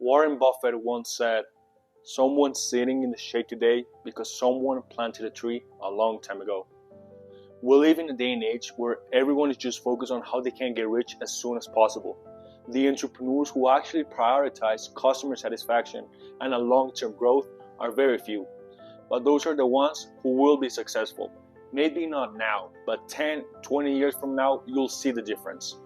Warren Buffett once said, "Someone's sitting in the shade today because someone planted a tree a long time ago." We live in a day and age where everyone is just focused on how they can get rich as soon as possible. The entrepreneurs who actually prioritize customer satisfaction and a long-term growth are very few. But those are the ones who will be successful. Maybe not now, but 10, 20 years from now, you'll see the difference.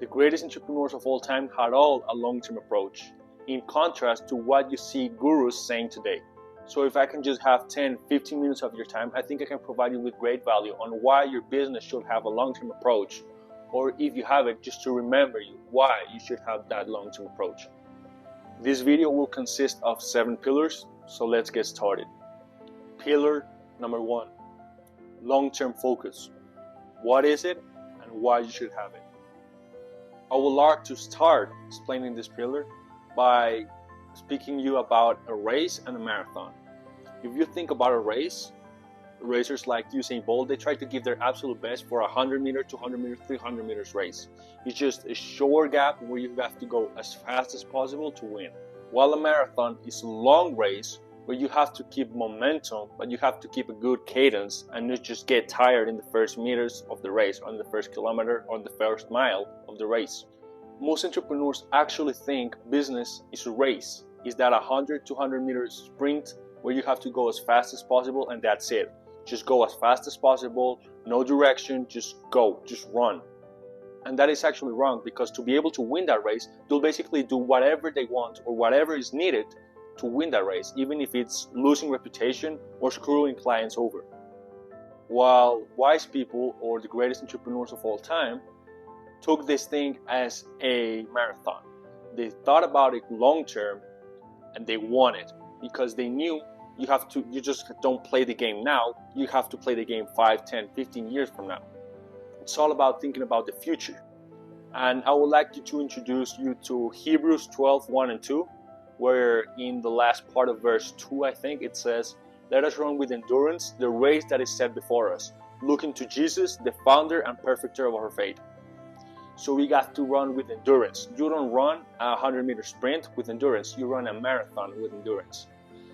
The greatest entrepreneurs of all time had all a long-term approach, in contrast to what you see gurus saying today. So if I can just have 10, 15 minutes of your time, I think I can provide you with great value on why your business should have a long-term approach, or if you have it, just to remember you why you should have that long-term approach. This video will consist of 7 pillars, so let's get started. Pillar number 1, long-term focus. What is it and why you should have it? I would like to start explaining this pillar by speaking to you about a race and a marathon. If you think about a race, racers like Usain Bolt, they try to give their absolute best for a 100 meter, 200 meters, 300 meters race. It's just a short gap where you have to go as fast as possible to win. While a marathon is a long race where you have to keep momentum, but you have to keep a good cadence and not just get tired in the first meters of the race, on the first kilometer, or the first mile of the race. Most entrepreneurs actually think business is a race. Is that 100, 200 meters sprint where you have to go as fast as possible and that's it. Just go as fast as possible, no direction, just go, just run. And that is actually wrong, because to be able to win that race, they'll basically do whatever they want or whatever is needed to win that race, even if it's losing reputation or screwing clients over. While wise people, or the greatest entrepreneurs of all time, took this thing as a marathon. They thought about it long term and they won it, because they knew you just don't play the game now, you have to play the game 5, 10, 15 years from now. It's all about thinking about the future. And I would like to introduce you to Hebrews 12, 1 and 2, where in the last part of verse 2, I think it says, "Let us run with endurance the race that is set before us, looking to Jesus, the founder and perfecter of our faith." So we got to run with endurance. You don't run a 100-meter sprint with endurance, you run a marathon with endurance.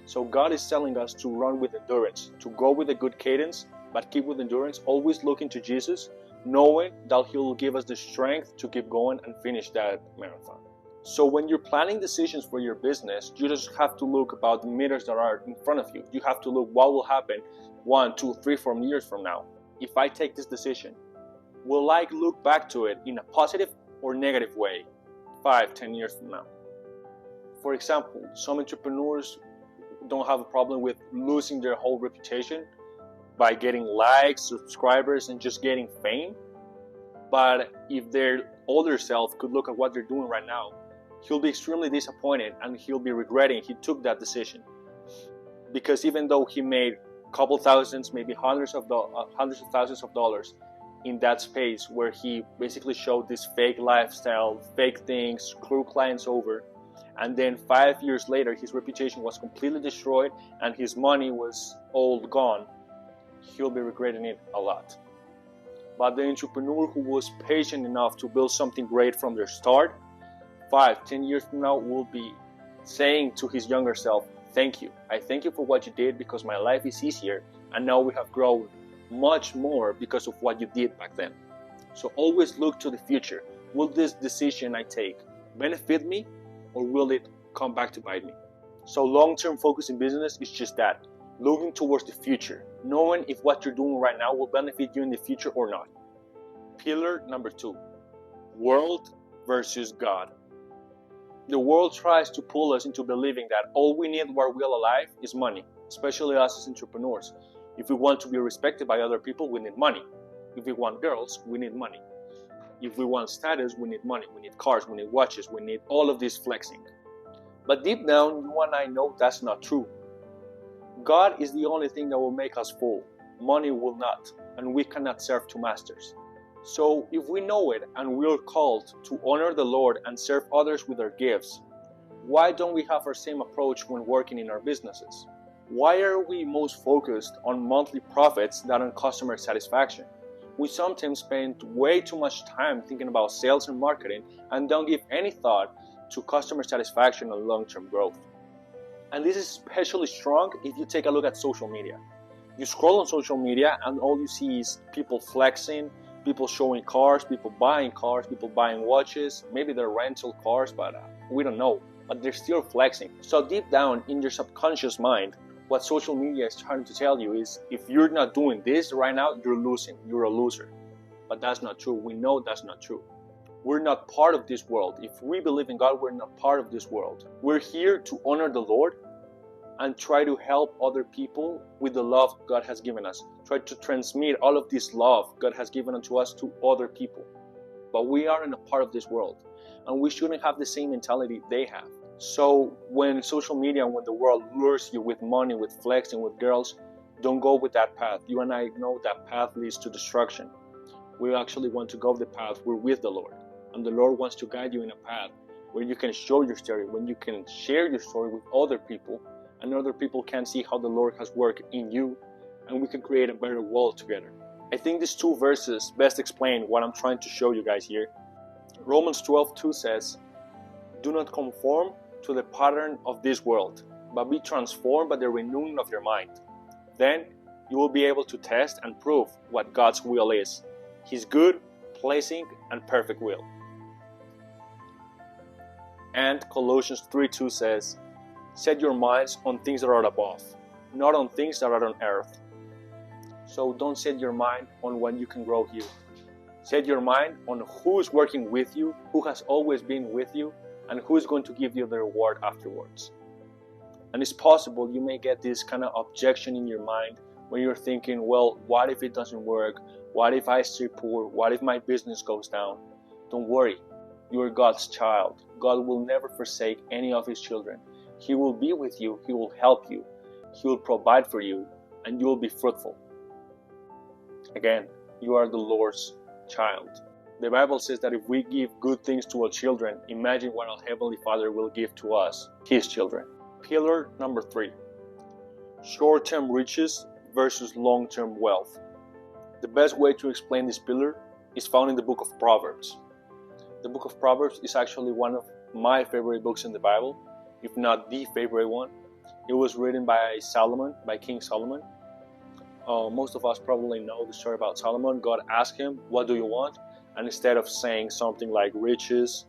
So God is telling us to run with endurance, to go with a good cadence, but keep with endurance, always looking to Jesus, knowing that He will give us the strength to keep going and finish that marathon. So when you're planning decisions for your business, you just have to look about the meters that are in front of you. You have to look what will happen 1, 2, 3, 4 years from now. If I take this decision, will I look back to it in a positive or negative way 5, 10 years from now? For example, some entrepreneurs don't have a problem with losing their whole reputation by getting likes, subscribers, and just getting fame. But if their older self could look at what they're doing right now, he'll be extremely disappointed and he'll be regretting he took that decision. Because even though he made a couple thousands, maybe hundreds of thousands of dollars in that space where he basically showed this fake lifestyle, fake things, screw clients over, and then 5 years later his reputation was completely destroyed and his money was all gone, he'll be regretting it a lot. But the entrepreneur who was patient enough to build something great from their start, 5, 10 years from now will be saying to his younger self, "Thank you. I thank you for what you did, because my life is easier and now we have grown much more because of what you did back then." So always look to the future. Will this decision I take benefit me, or will it come back to bite me? So long-term focus in business is just that, looking towards the future, knowing if what you're doing right now will benefit you in the future or not. Pillar number 2, world versus God. The world tries to pull us into believing that all we need while we're alive is money, especially us as entrepreneurs. If we want to be respected by other people, we need money. If we want girls, we need money. If we want status, we need money. We need cars, we need watches, we need all of this flexing. But deep down, you and I know that's not true. God is the only thing that will make us full. Money will not, and we cannot serve two masters. So if we know it and we're called to honor the Lord and serve others with our gifts, why don't we have our same approach when working in our businesses? Why are we most focused on monthly profits than on customer satisfaction? We sometimes spend way too much time thinking about sales and marketing and don't give any thought to customer satisfaction and long-term growth. And this is especially strong if you take a look at social media. You scroll on social media and all you see is people flexing, people showing cars, people buying watches. Maybe they're rental cars, but we don't know. But they're still flexing. So deep down in your subconscious mind, what social media is trying to tell you is, if you're not doing this right now, you're losing. You're a loser. But that's not true. We know that's not true. We're not part of this world. If we believe in God, we're not part of this world. We're here to honor the Lord and try to help other people with the love God has given us. Try to transmit all of this love God has given unto us to other people. But we aren't a part of this world, and we shouldn't have the same mentality they have. So when social media and when the world lures you with money, with flexing, with girls, don't go with that path. You and I know that path leads to destruction. We actually want to go the path we're with the Lord. And the Lord wants to guide you in a path where you can show your story, when you can share your story with other people, and other people can see how the Lord has worked in you, and we can create a better world together. I think these two verses best explain what I'm trying to show you guys here. Romans 12:2 says, "Do not conform to the pattern of this world, but be transformed by the renewing of your mind. Then you will be able to test and prove what God's will is, His good, pleasing, and perfect will." And Colossians 3:2 says, "Set your minds on things that are above, not on things that are on earth." So don't set your mind on what you can grow here. Set your mind on who is working with you, who has always been with you, and who is going to give you the reward afterwards. And it's possible you may get this kind of objection in your mind when you're thinking, well, what if it doesn't work? What if I stay poor? What if my business goes down? Don't worry. You are God's child. God will never forsake any of His children. He will be with you. He will help you. He will provide for you, and you will be fruitful. Again, you are the Lord's child. The Bible says that if we give good things to our children, imagine what our Heavenly Father will give to us, His children. Pillar number 3. Short-term riches versus long-term wealth. The best way to explain this pillar is found in the book of Proverbs. The book of Proverbs is actually one of my favorite books in the Bible, if not the favorite one. It was written by Solomon, by King Solomon. Most of us probably know the story about Solomon. God asked him, "What do you want?" And instead of saying something like riches,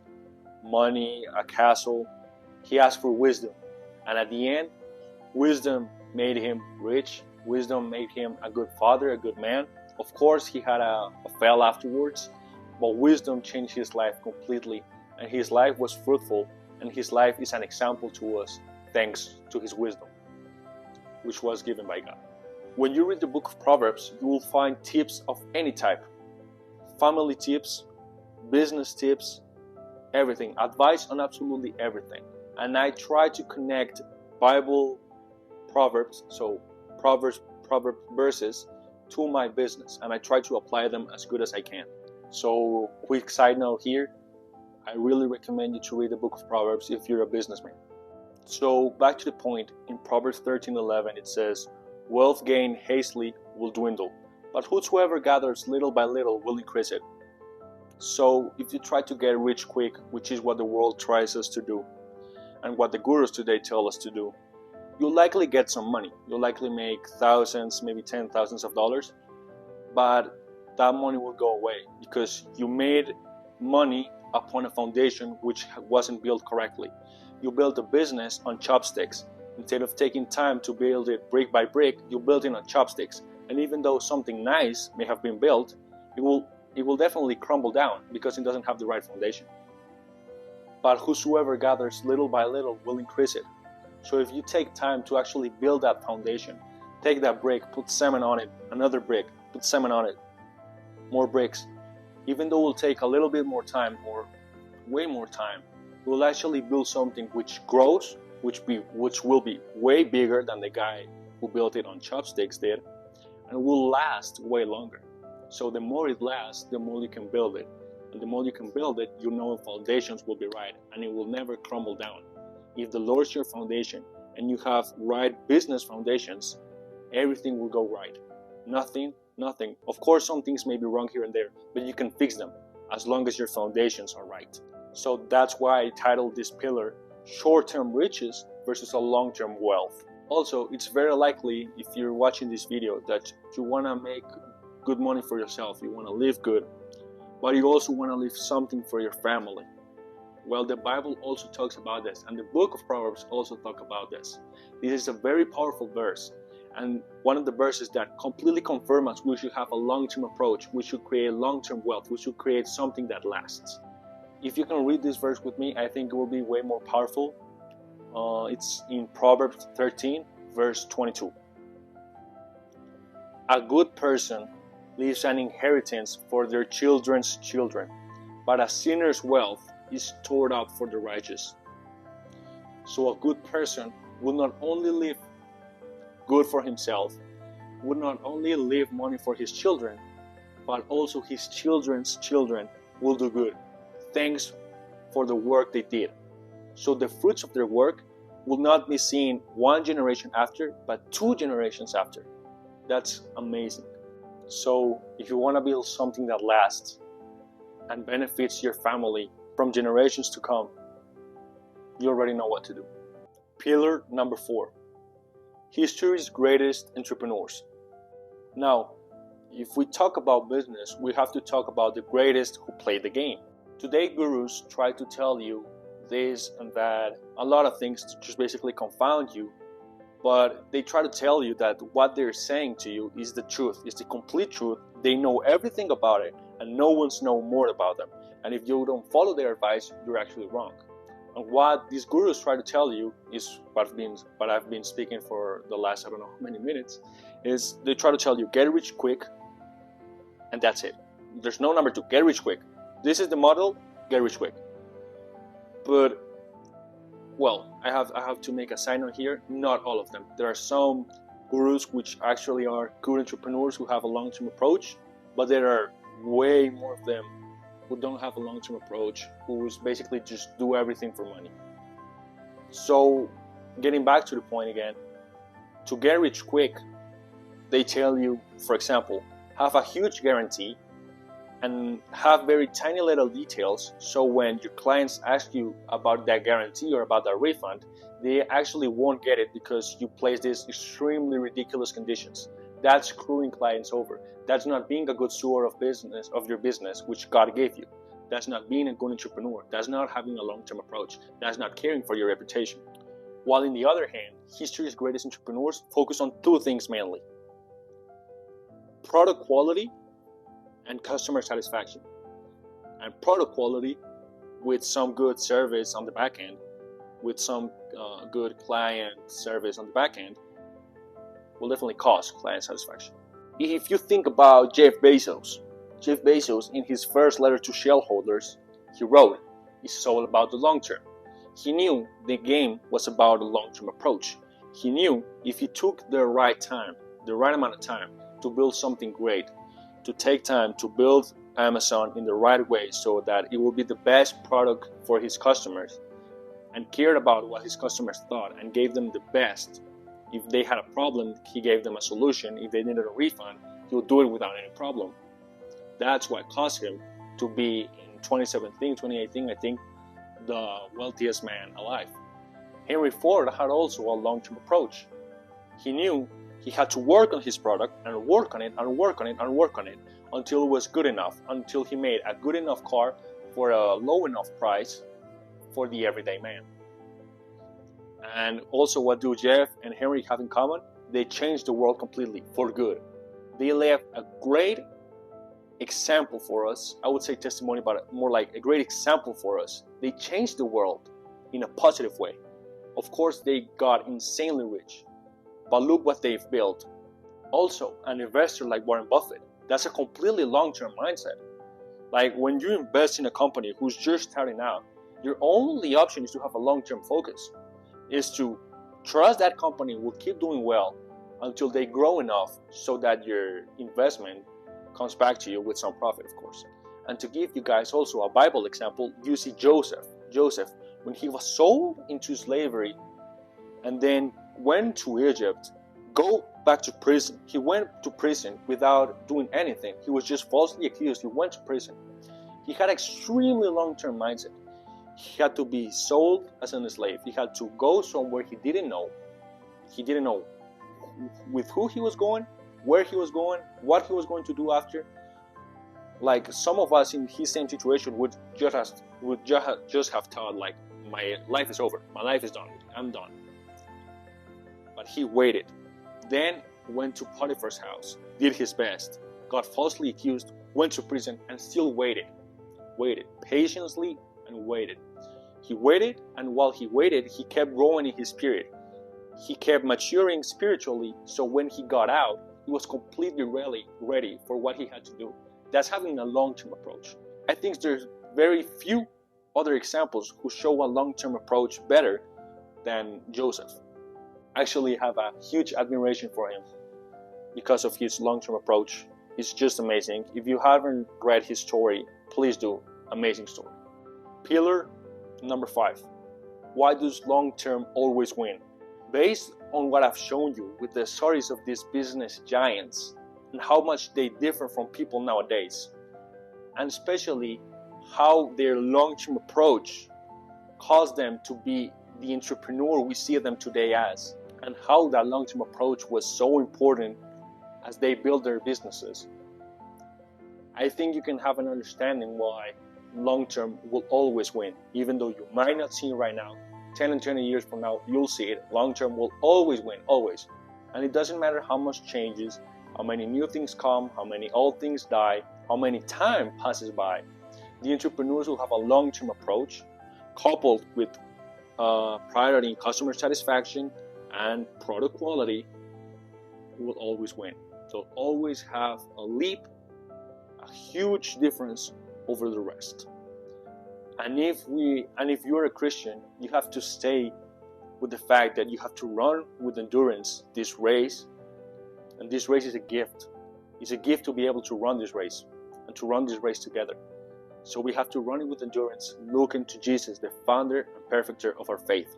money, a castle, he asked for wisdom. And at the end, wisdom made him rich. Wisdom made him a good father, a good man. Of course, he had a fail afterwards, but wisdom changed his life completely. And his life was fruitful, and his life is an example to us thanks to his wisdom, which was given by God. When you read the book of Proverbs, you will find tips of any type. Family tips, business tips, everything. Advice on absolutely everything. And I try to connect Bible Proverbs, so Proverbs verses, to my business. And I try to apply them as good as I can. So, quick side note here. I really recommend you to read the book of Proverbs if you're a businessman. So, back to the point. In Proverbs 13:11 it says, "Wealth gained hastily will dwindle, but whosoever gathers little by little will increase it." So if you try to get rich quick, which is what the world tries us to do, and what the gurus today tell us to do, you'll likely get some money. You'll likely make thousands, maybe $10,000s of dollars, but that money will go away because you made money upon a foundation which wasn't built correctly. You built a business on chopsticks. Instead of taking time to build it brick by brick, you build it on chopsticks. And even though something nice may have been built, it will definitely crumble down because it doesn't have the right foundation. But whosoever gathers little by little will increase it. So if you take time to actually build that foundation, take that brick, put cement on it, another brick, put cement on it, more bricks, even though it will take a little bit more time or way more time, you will actually build something which grows, which will be way bigger than the guy who built it on chopsticks did, and will last way longer. So the more it lasts, the more you can build it. And the more you can build it, you know foundations will be right, and it will never crumble down. If the Lord's your foundation, and you have right business foundations, everything will go right. Nothing. Of course, some things may be wrong here and there, but you can fix them as long as your foundations are right. So that's why I titled this pillar short-term riches versus a long-term wealth. Also, it's very likely if you're watching this video that you want to make good money for yourself, you want to live good, but you also want to leave something for your family. Well, the Bible also talks about this, and the book of Proverbs also talk about this. This is a very powerful verse, and one of the verses that completely confirm us we should have a long-term approach, we should create long-term wealth, we should create something that lasts. If you can read this verse with me, I think it will be way more powerful. It's in Proverbs 13, verse 22. A good person leaves an inheritance for their children's children, but a sinner's wealth is stored up for the righteous. So a good person will not only live good for himself, will not only leave money for his children, but also his children's children will do good. Thanks for the work they did. So the fruits of their work will not be seen one generation after, but 2 generations after. That's amazing. So if you want to build something that lasts and benefits your family from generations to come, you already know what to do. Pillar number 4, history's greatest entrepreneurs. Now, if we talk about business, we have to talk about the greatest who played the game. Today, gurus try to tell you this and that, a lot of things to just basically confound you, but they try to tell you that what they're saying to you is the truth, is the complete truth. They know everything about it, and no one's know more about them. And if you don't follow their advice, you're actually wrong. And what these gurus try to tell you is what I've been speaking for the last, I don't know how many minutes, is they try to tell you, get rich quick, and that's it. There's no number 2, get rich quick. This is the model, get rich quick. But, well, I have to make a side note here, not all of them. There are some gurus which actually are good entrepreneurs who have a long-term approach, but there are way more of them who don't have a long-term approach, who basically just do everything for money. So, getting back to the point again, to get rich quick, they tell you, for example, have a huge guarantee and have very tiny little details, so when your clients ask you about that guarantee or about that refund, they actually won't get it because you place these extremely ridiculous conditions. That's screwing clients over. That's not being a good steward of your business, which God gave you. That's not being a good entrepreneur. That's not having a long-term approach. That's not caring for your reputation. While on the other hand, history's greatest entrepreneurs focus on 2 things mainly: product quality and customer satisfaction. And product quality with some good service on the back end, with some good client service on the back end, will definitely cause client satisfaction. If you think about Jeff Bezos in his first letter to shareholders, he wrote, it's all about the long term. He knew the game was about a long-term approach. He knew if he took the right time, the right amount of time to build something great, to take time to build Amazon in the right way so that it will be the best product for his customers, and cared about what his customers thought and gave them the best. If they had a problem, he gave them a solution. If they needed a refund, he would do it without any problem. That's what caused him to be, in 2017, 2018, I think, the wealthiest man alive. Henry Ford had also a long-term approach. He knew he had to work on his product and work on it and work on it and work on it until it was good enough, until he made a good enough car for a low enough price for the everyday man. And also, what do Jeff and Henry have in common? They changed the world completely for good. They left a great example for us. I would say testimony, but more like a great example for us. They changed the world in a positive way. Of course, they got insanely rich, but look what they've built. Also, an investor like Warren Buffett, that's a completely long-term mindset. Like when you invest in a company who's just starting out, your only option is to have a long-term focus, is to trust that company will keep doing well until they grow enough so that your investment comes back to you with some profit, of course. And to give you guys also a Bible example, you see Joseph, when he was sold into slavery and then went to Egypt, go back to prison. He went to prison without doing anything. He was just falsely accused. He went to prison. He had extremely long-term mindset. He had to be sold as a slave. He had to go somewhere he didn't know. He didn't know with who he was going, where he was going, what he was going to do after. Like some of us in his same situation would just have thought like, my life is over, my life is done, I'm done. But he waited. Then went to Potiphar's house, did his best, got falsely accused, went to prison, and still waited. Waited patiently and waited. He waited, and while he waited, he kept growing in his spirit. He kept maturing spiritually, so when he got out, he was completely ready for what he had to do. That's having a long-term approach. I think there's very few other examples who show a long-term approach better than Joseph. I actually have a huge admiration for him because of his long-term approach. It's just amazing. If you haven't read his story, please do. Amazing story. Pillar number 5. Why does long-term always win? Based on what I've shown you with the stories of these business giants and how much they differ from people nowadays, and especially how their long-term approach caused them to be the entrepreneur we see them today as, and how that long-term approach was so important as they build their businesses, I think you can have an understanding why long-term will always win. Even though you might not see it right now, 10 and 20 years from now, you'll see it. Long-term will always win, always. And it doesn't matter how much changes, how many new things come, how many old things die, how many time passes by. The entrepreneurs who have a long-term approach, coupled with priority in customer satisfaction and product quality, will always win. They'll always have a leap, a huge difference over the rest. And if you're a Christian, you have to stay with the fact that you have to run with endurance this race, and this race is a gift. It's a gift to be able to run this race and to run this race together. So we have to run it with endurance, looking to Jesus, the founder and perfecter of our faith.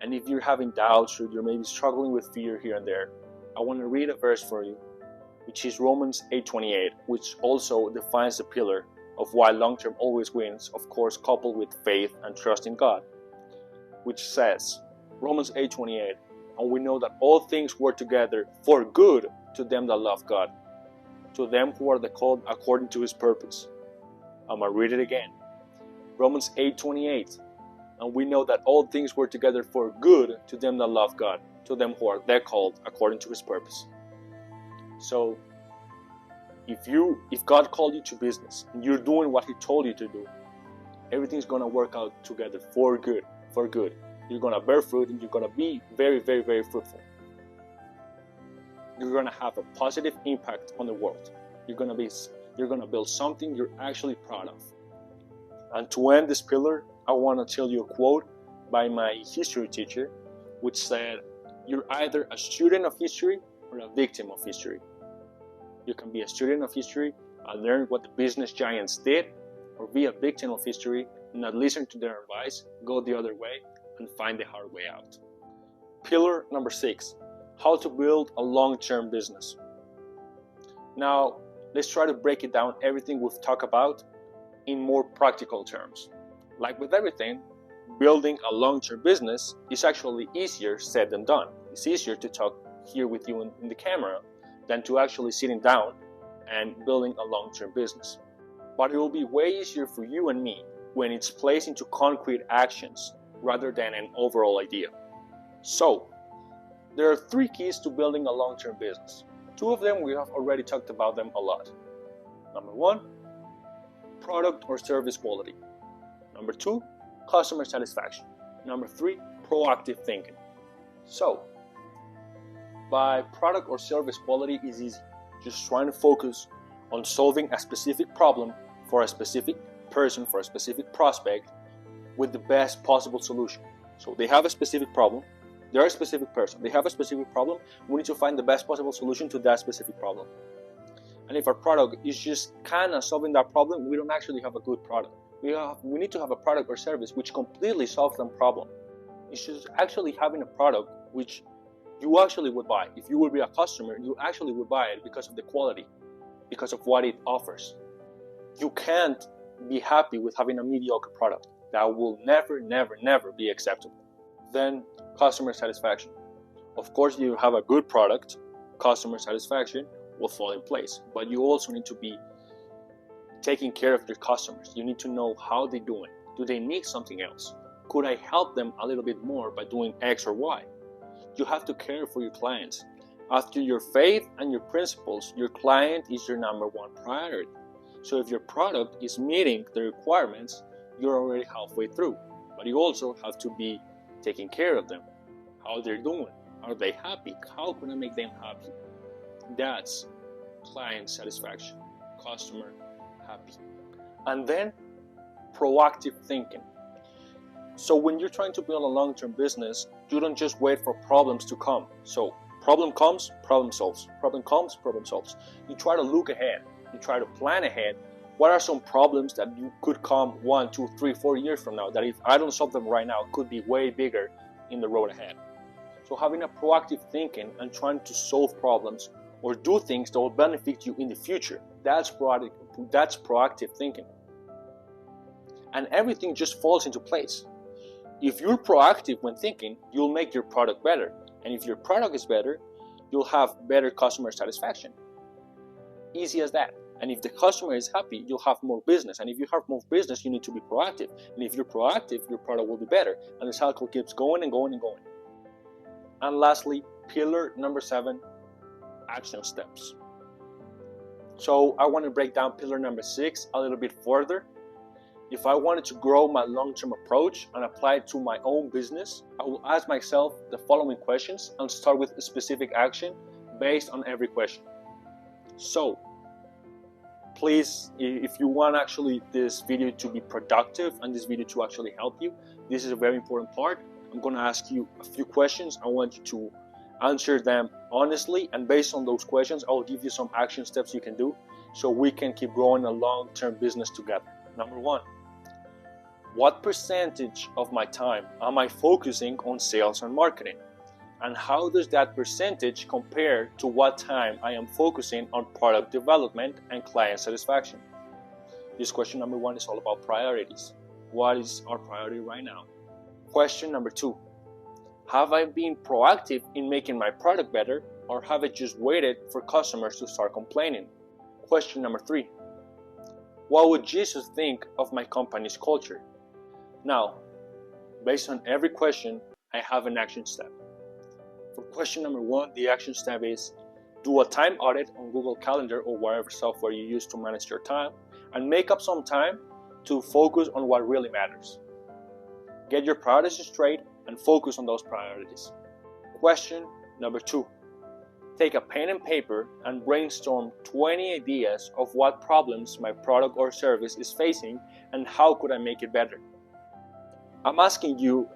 And if you're having doubts or you're maybe struggling with fear here and there, I want to read a verse for you, which is Romans 8:28, which also defines the pillar of why long-term always wins, of course, coupled with faith and trust in God, which says, Romans 8:28, and we know that all things work together for good to them that love God, to them who are the called according to His purpose. I'm going to read it again. Romans 8:28, and we know that all things work together for good to them that love God, to them who are the called according to His purpose. So, if God called you to business and you're doing what He told you to do, everything's going to work out together for good, for good. You're going to bear fruit and you're going to be very, very, very fruitful. You're going to have a positive impact on the world. You're going to build something you're actually proud of. And to end this pillar, I want to tell you a quote by my history teacher, which said, you're either a student of history or a victim of history. You can be a student of history and learn what the business giants did, or be a victim of history and not listen to their advice, go the other way, and find the hard way out. Pillar number 6, how to build a long-term business. Now, let's try to break it down, everything we've talked about, in more practical terms. Like with everything, building a long-term business is actually easier said than done. It's easier to talk here with you in the camera than to actually sitting down and building a long-term business. But it will be way easier for you and me when it's placed into concrete actions rather than an overall idea. So, there are 3 keys to building a long-term business. 2 of them, we have already talked about them a lot. Number 1, product or service quality. Number 2, customer satisfaction. Number 3, proactive thinking. So, by product or service quality is easy. Just trying to focus on solving a specific problem for a specific person, for a specific prospect, with the best possible solution. So they have a specific problem, they're a specific person, they have a specific problem, we need to find the best possible solution to that specific problem. And if our product is just kind of solving that problem, we don't actually have a good product. We need to have a product or service which completely solves that problem. It's just actually having a product which you actually would buy. If you would be a customer, you actually would buy it because of the quality, because of what it offers. You can't be happy with having a mediocre product. That will never, never, never be acceptable. Then customer satisfaction. Of course, you have a good product, customer satisfaction will fall in place, but you also need to be taking care of your customers. You need to know how they're doing. Do they need something else? Could I help them a little bit more by doing X or Y? You have to care for your clients. After your faith and your principles, your client is your number one priority. So if your product is meeting the requirements, you're already halfway through. But you also have to be taking care of them. How they're doing. Are they happy? How can I make them happy? That's client satisfaction. Customer happy. And then proactive thinking. So when you're trying to build a long-term business, you don't just wait for problems to come. So problem comes, problem solves. Problem comes, problem solves. You try to look ahead. You try to plan ahead. What are some problems that you could come 1, 2, 3, 4 years from now that if I don't solve them right now could be way bigger in the road ahead? So having a proactive thinking and trying to solve problems or do things that will benefit you in the future, that's proactive thinking. And everything just falls into place. If you're proactive when thinking, you'll make your product better. And if your product is better, you'll have better customer satisfaction. Easy as that. And if the customer is happy, you'll have more business. And if you have more business, you need to be proactive. And if you're proactive, your product will be better. And the cycle keeps going and going and going. And lastly, pillar number 7, action steps. So I want to break down pillar number 6 a little bit further. If I wanted to grow my long-term approach and apply it to my own business, I will ask myself the following questions and start with a specific action based on every question. So, please, if you want actually this video to be productive and this video to actually help you, this is a very important part. I'm going to ask you a few questions. I want you to answer them honestly, and based on those questions, I'll give you some action steps you can do so we can keep growing a long-term business together. Number 1. What percentage of my time am I focusing on sales and marketing? And how does that percentage compare to what time I am focusing on product development and client satisfaction? This question number 1 is all about priorities. What is our priority right now? Question number 2. Have I been proactive in making my product better, or have I just waited for customers to start complaining? Question number 3. What would Jesus think of my company's culture? Now, based on every question, I have an action step. For question number 1, the action step is do a time audit on Google Calendar or whatever software you use to manage your time, and make up some time to focus on what really matters. Get your priorities straight and focus on those priorities. Question number 2. Take a pen and paper and brainstorm 20 ideas of what problems my product or service is facing and how could I make it better. I'm asking you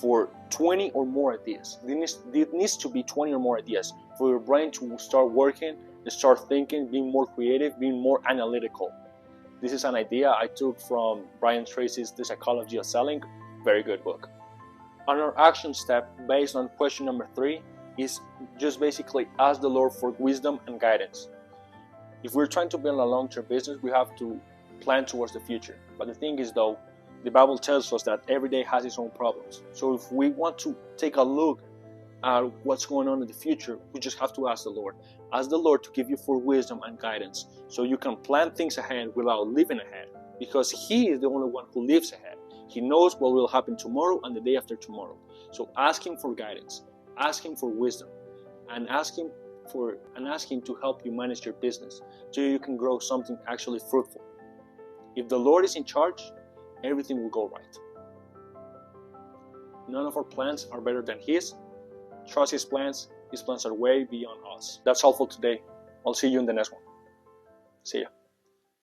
for 20 or more ideas. There needs to be 20 or more ideas for your brain to start working, to start thinking, being more creative, being more analytical. This is an idea I took from Brian Tracy's The Psychology of Selling. Very good book. And our action step based on question number 3 is just basically ask the Lord for wisdom and guidance. If we're trying to build a long-term business, we have to plan towards the future. But the thing is though, the Bible tells us that every day has its own problems. So if we want to take a look at what's going on in the future, we just have to ask the Lord. Ask the Lord to give you for wisdom and guidance so you can plan things ahead without living ahead. Because He is the only one who lives ahead. He knows what will happen tomorrow and the day after tomorrow. So ask Him for guidance. Ask Him for wisdom. And ask Him to help you manage your business so you can grow something actually fruitful. If the Lord is in charge, everything will go right. None of our plans are better than His. Trust His plans. His plans are way beyond us. That's all for today. I'll see you in the next one. See ya.